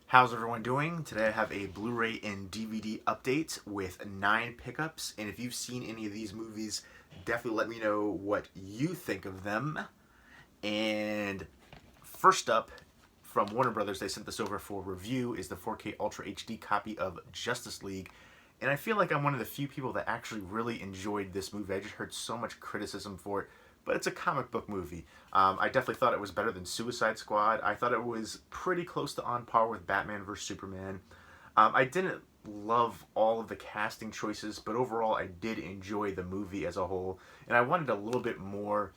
How's everyone doing? Today I have a Blu-ray and DVD update with 9 pickups, and if you've seen any of these movies, definitely let me know what you think of them. And first up, from Warner Brothers, they sent this over for review, is the 4K Ultra HD copy of Justice League. And I feel like I'm one of the few people that actually really enjoyed this movie. I just heard so much criticism for it, but it's a comic book movie. I definitely thought it was better than Suicide Squad. I thought it was pretty close to on par with Batman vs. Superman. I didn't love all of the casting choices, but overall I did enjoy the movie as a whole. And I wanted a little bit more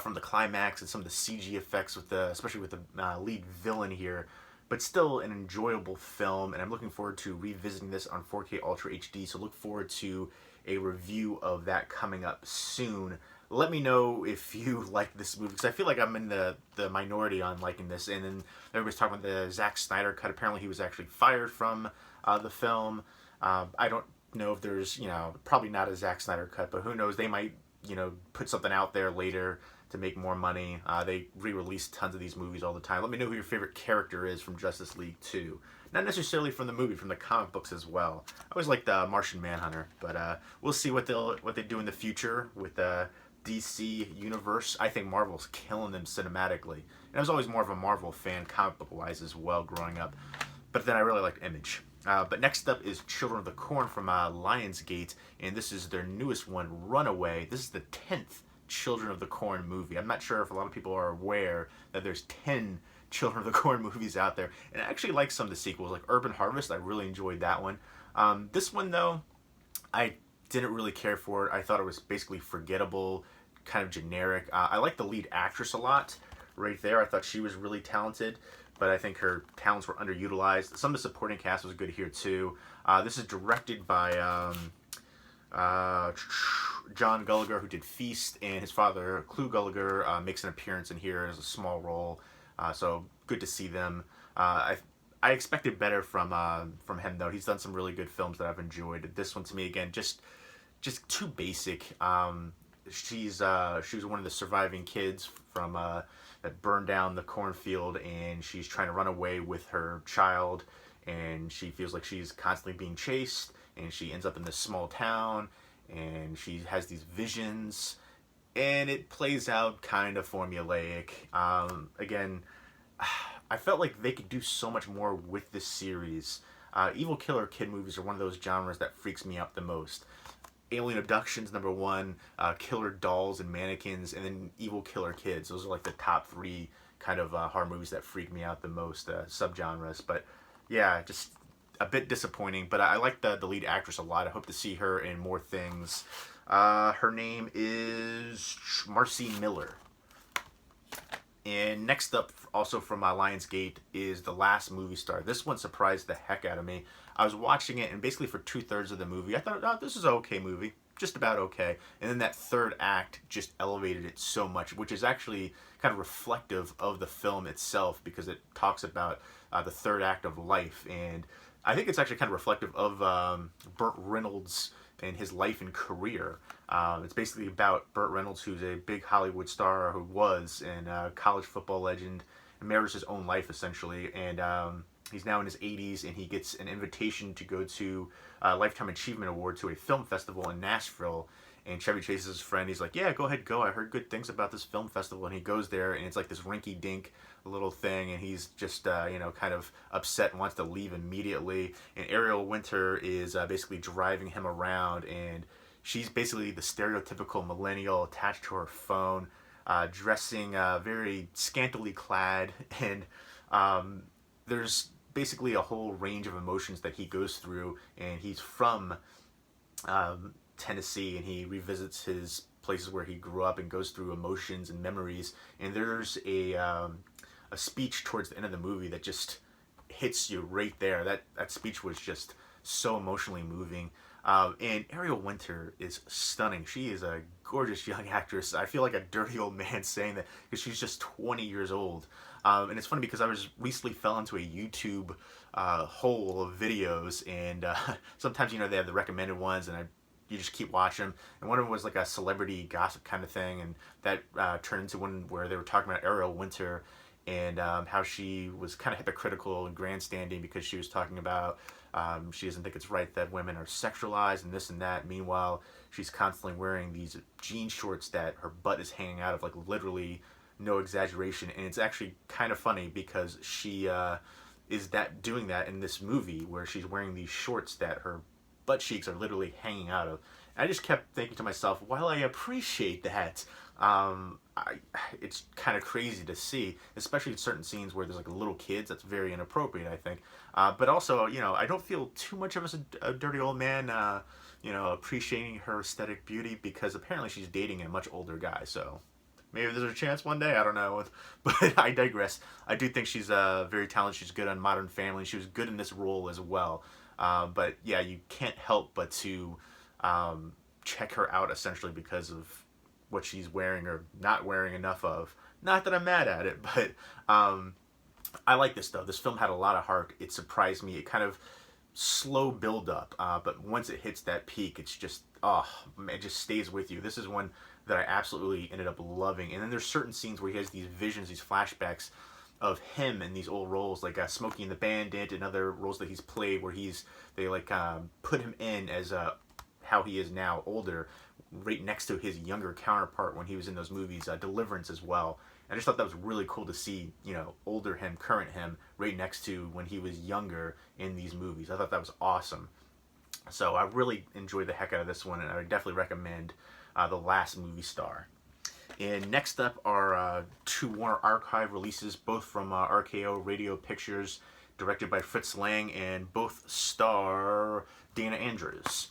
from the climax and some of the CG effects, especially with the lead villain here. But still an enjoyable film, and I'm looking forward to revisiting this on 4K Ultra HD. So look forward to a review of that coming up soon. Let me know if you like this movie, because I feel like I'm in the minority on liking this. And then everybody's talking about the Zack Snyder cut. Apparently he was actually fired from the film. I don't know if there's, probably not a Zack Snyder cut, but who knows, they might, put something out there later to make more money. They re-release tons of these movies all the time. Let me know who your favorite character is from Justice League 2. Not necessarily from the movie, from the comic books as well. I always liked Martian Manhunter, but we'll see what they do in the future with the DC universe. I think Marvel's killing them cinematically. And I was always more of a Marvel fan, comic book wise as well, growing up. But then I really liked Image. But next up is Children of the Corn from Lionsgate, and this is their newest one, Runaway. This is the 10th Children of the Corn movie. I'm not sure if a lot of people are aware that there's 10 Children of the Corn movies out there. And I actually like some of the sequels, like Urban Harvest. I really enjoyed that one. This one, though, I didn't really care for it. I thought it was basically forgettable, kind of generic. I like the lead actress a lot right there. I thought she was really talented, but I think her talents were underutilized. Some of the supporting cast was good here, too. This is directed by John Gallagher, who did Feast, and his father, Clu Gallagher, makes an appearance in here as a small role. So good to see them. I expected better from him, though. He's done some really good films that I've enjoyed. This one, to me, again, just too basic. She was one of the surviving kids from that burned down the cornfield, and she's trying to run away with her child, and she feels like she's constantly being chased, and she ends up in this small town, and she has these visions, and it plays out kind of formulaic. Again, I felt like they could do so much more with this series. Evil Killer Kid movies are one of those genres that freaks me out the most. Alien Abductions, number one, Killer Dolls and Mannequins, and then Evil Killer Kids. Those are like the top 3 kind of horror movies that freak me out the most, subgenres. But yeah, just a bit disappointing. But I like the lead actress a lot. I hope to see her in more things. Her name is Marcy Miller. And next up, also from Lionsgate, is The Last Movie Star. This one surprised the heck out of me. I was watching it, and basically for 2/3 of the movie, I thought, oh, this is an okay movie. Just about okay. And then that third act just elevated it so much, which is actually kind of reflective of the film itself, because it talks about the third act of life. And I think it's actually kind of reflective of Burt Reynolds and his life and career. It's basically about Burt Reynolds, who's a big Hollywood star, who was, and a college football legend, and marries his own life, essentially. And he's now in his 80s, and he gets an invitation to go to a Lifetime Achievement Award to a film festival in Nashville. And Chevy Chase is his friend. He's like, yeah, go ahead, go. I heard good things about this film festival. And he goes there, and it's like this rinky-dink little thing, and he's just, kind of upset and wants to leave immediately. And Ariel Winter is basically driving him around, and she's basically the stereotypical millennial attached to her phone, dressing very scantily clad, and there's basically a whole range of emotions that he goes through, and he's from Tennessee, and he revisits his places where he grew up and goes through emotions and memories. And there's a speech towards the end of the movie that just hits you right there. That speech was just so emotionally moving. And Ariel Winter is stunning. She is a gorgeous young actress. I feel like a dirty old man saying that, because she's just 20 years old. And it's funny because I recently fell into a YouTube hole of videos, and sometimes they have the recommended ones, and you just keep watching them. And one of them was like a celebrity gossip kind of thing, and that turned into one where they were talking about Aero Winter. and how she was kind of hypocritical and grandstanding because she was talking about she doesn't think it's right that women are sexualized and this and that. Meanwhile, she's constantly wearing these jean shorts that her butt is hanging out of, like literally no exaggeration. And it's actually kind of funny because she is that doing that in this movie where she's wearing these shorts that her butt cheeks are literally hanging out of. And I just kept thinking to myself, while I appreciate that, it's kind of crazy to see, especially in certain scenes where there's like little kids. That's very inappropriate, I think. But also, you know, I don't feel too much of a dirty old man, you know, appreciating her aesthetic beauty, because apparently she's dating a much older guy. So maybe there's a chance one day. I don't know. But I digress. I do think she's very talented. She's good on Modern Family. She was good in this role as well. But yeah, you can't help but to check her out essentially because of what she's wearing or not wearing enough of. Not that I'm mad at it, but I like this though. This film had a lot of heart. It surprised me. It kind of slow build up, but once it hits that peak, it's just, oh, it just stays with you. This is one that I absolutely ended up loving. And then there's certain scenes where he has these visions, these flashbacks of him in these old roles, like Smokey and the Bandit and other roles that he's played, where they put him in as how he is now, older, right next to his younger counterpart when he was in those movies, Deliverance as well. I just thought that was really cool to see, you know, older him, current him, right next to when he was younger in these movies. I thought that was awesome. So I really enjoyed the heck out of this one, and I would definitely recommend The Last Movie Star. And next up are two Warner Archive releases, both from RKO Radio Pictures, directed by Fritz Lang, and both star Dana Andrews.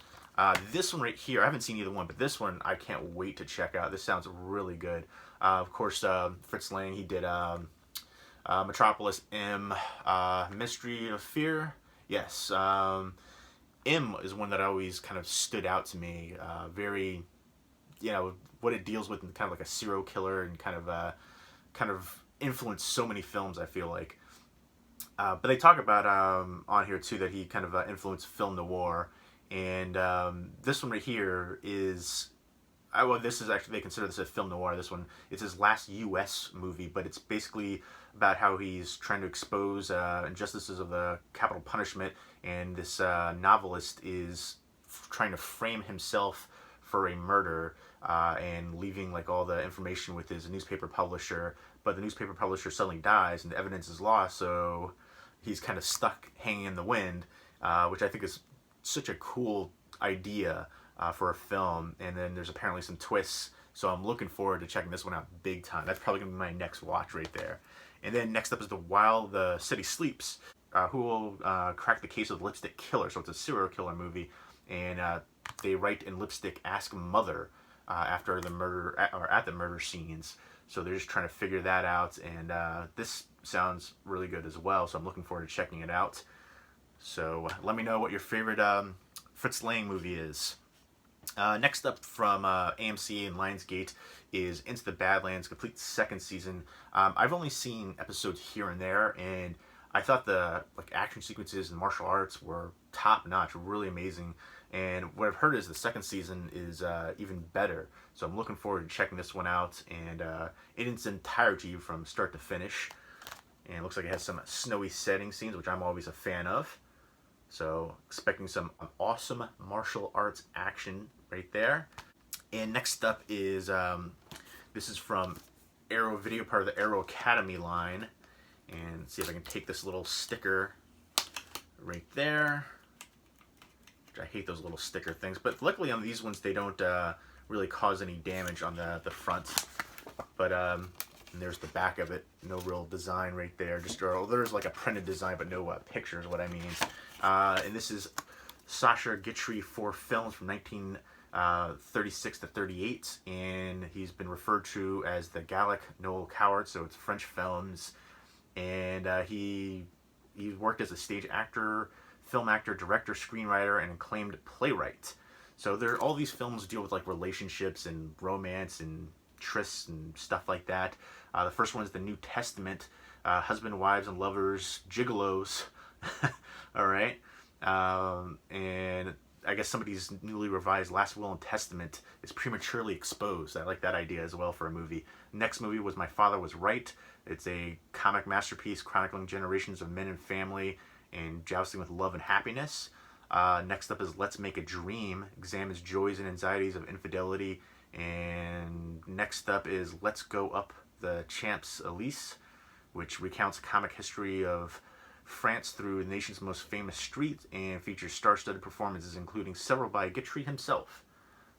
This one right here, I haven't seen either one, but this one I can't wait to check out. This sounds really good. Of course, Fritz Lang, he did Metropolis, M, Mystery of Fear. Yes, M is one that always kind of stood out to me. Very, you know, what it deals with, and kind of like a serial killer, and kind of influenced so many films, I feel like. But they talk about on here too that he kind of influenced film noir. And this one right here is, well, this is actually, they consider this a film noir. This one, it's his last U.S. movie, but it's basically about how he's trying to expose injustices of the capital punishment, and this novelist is trying to frame himself for a murder, and leaving like all the information with his newspaper publisher, but the newspaper publisher suddenly dies and the evidence is lost, so he's kind of stuck hanging in the wind, which I think is such a cool idea for a film. And then there's apparently some twists, so I'm looking forward to checking this one out big time. That's probably gonna be my next watch right there. And then next up is While the City Sleeps, who will crack the case of the Lipstick Killer. So it's a serial killer movie, and they write in lipstick "Ask Mother" after the murder, or at the murder scenes. So they're just trying to figure that out, and this sounds really good as well. So I'm looking forward to checking it out. So let me know what your favorite Fritz Lang movie is. Next up from AMC and Lionsgate is Into the Badlands, complete second season. I've only seen episodes here and there, and I thought the action sequences and martial arts were top notch, really amazing. And what I've heard is the second season is even better. So I'm looking forward to checking this one out, and in its entirety from start to finish. And it looks like it has some snowy setting scenes, which I'm always a fan of. So expecting some awesome martial arts action right there. And next up is, this is from Aero Video, part of the Aero Academy line. And see if I can take this little sticker right there. I hate those little sticker things, but luckily on these ones they don't really cause any damage on the front. But and there's the back of it, no real design right there. Just there's like a printed design, but no pictures. What I mean. And this is Sacha Guitry for films from 1936 to 38, and he's been referred to as the Gallic Noel Coward, so it's French films. And he worked as a stage actor, film actor, director, screenwriter, and acclaimed playwright. So all these films deal with like relationships and romance and trysts and stuff like that. The first one is The New Testament, husband, wives, and lovers, gigolos. All right. And I guess somebody's newly revised last will and testament is prematurely exposed. I like that idea as well for a movie. Next movie was My Father Was Right. It's a comic masterpiece chronicling generations of men and family and jousting with love and happiness. Next up is Let's Make a Dream, examines joys and anxieties of infidelity. And next up is Let's Go Up the Champs-Élysées, which recounts comic history of France through the nation's most famous street and features star-studded performances, including several by Guitry himself.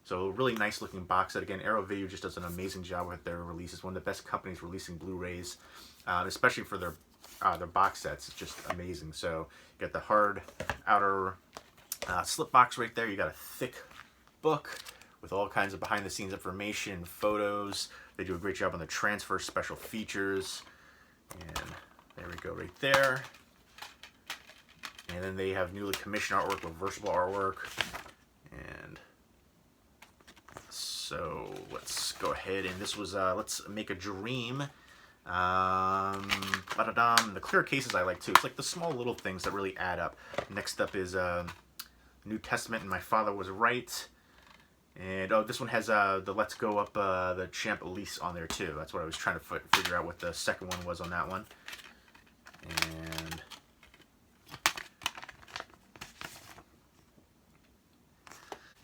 So, really nice looking box set. Again, Aero Video just does an amazing job with their releases. One of the best companies releasing Blu-rays, especially for their box sets. It's just amazing. So, you got the hard outer slip box right there. You got a thick book with all kinds of behind-the-scenes information, photos. They do a great job on the transfer special features. And there we go right there. And then they have newly commissioned artwork, reversible artwork. And so let's go ahead. And this was Let's Make a Dream. The clear cases I like too. It's like the small little things that really add up. Next up is New Testament and My Father Was Right. And this one has the Let's Go Up the Champs-Élysées on there too. That's what I was trying to figure out what the second one was on that one.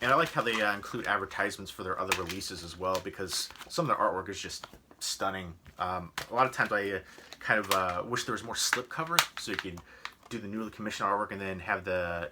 And I like how they include advertisements for their other releases as well, because some of the artwork is just stunning. A lot of times I kind of wish there was more slipcovers, so you could do the newly commissioned artwork and then have the,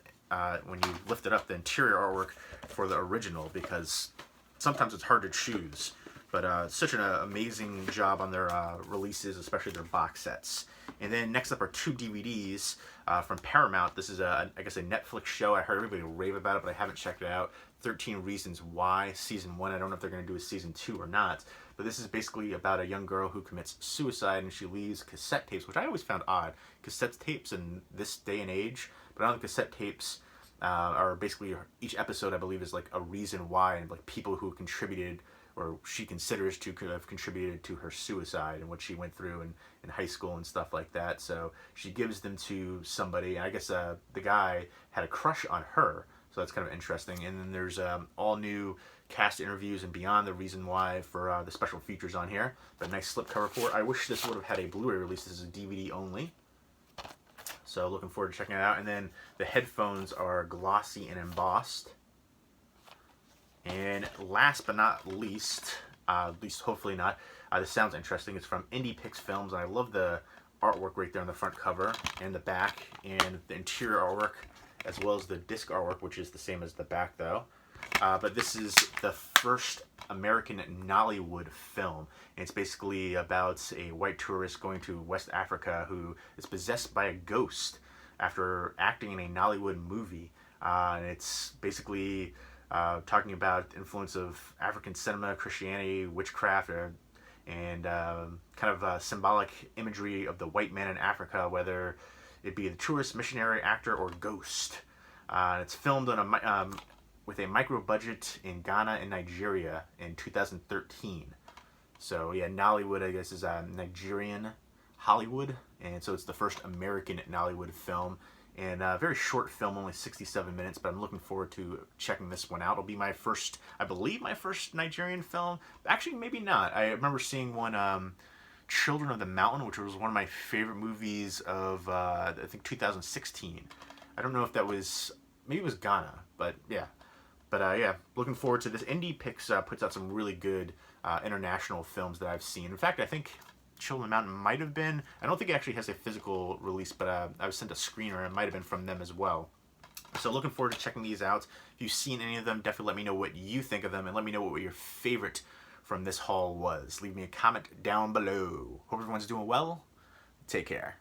when you lift it up, the interior artwork for the original, because sometimes it's hard to choose. But such an amazing job on their releases, especially their box sets. And then next up are 2 DVDs from Paramount. This is, I guess, a Netflix show. I heard everybody rave about it, but I haven't checked it out. 13 Reasons Why, Season 1. I don't know if they're going to do a Season 2 or not. But this is basically about a young girl who commits suicide, and she leaves cassette tapes, which I always found odd. Cassette tapes in this day and age. But on the cassette tapes are basically, each episode, I believe, is like a reason why, and like people who contributed, or she considers to have contributed to her suicide and what she went through in high school and stuff like that. So she gives them to somebody, and I guess the guy had a crush on her, so that's kind of interesting. And then there's all new cast interviews and beyond the reason why for the special features on here. But nice slipcover for it. I wish this would have had a Blu-ray release. This is a DVD only. So looking forward to checking it out. And then the headphones are glossy and embossed. And last but not least, at least hopefully not, this sounds interesting. It's from Pics Films, and I love the artwork right there on the front cover and the back, and the interior artwork, as well as the disc artwork, which is the same as the back though. But this is the first American Nollywood film. And it's basically about a white tourist going to West Africa who is possessed by a ghost after acting in a Nollywood movie. And it's basically talking about the influence of African cinema, Christianity, witchcraft, and kind of symbolic imagery of the white man in Africa, whether it be the tourist, missionary, actor, or ghost. It's filmed on with a micro budget in Ghana and Nigeria in 2013. So yeah, Nollywood, I guess, is Nigerian Hollywood, and so it's the first American Nollywood film. And a very short film, only 67 minutes, but I'm looking forward to checking this one out. It'll be my first, I believe, my first Nigerian film. Actually, maybe not. I remember seeing one, Children of the Mountain, which was one of my favorite movies of, I think, 2016. I don't know if that was, maybe it was Ghana, but yeah. But yeah, looking forward to this. Pics puts out some really good international films that I've seen. In fact, I think Children of the Mountain might have been, I don't think it actually has a physical release, but I was sent a screener, and it might have been from them as well. So looking forward to checking these out. If you've seen any of them, definitely let me know what you think of them, and let me know what your favorite from this haul was. Leave me a comment down below. Hope everyone's doing well. Take care.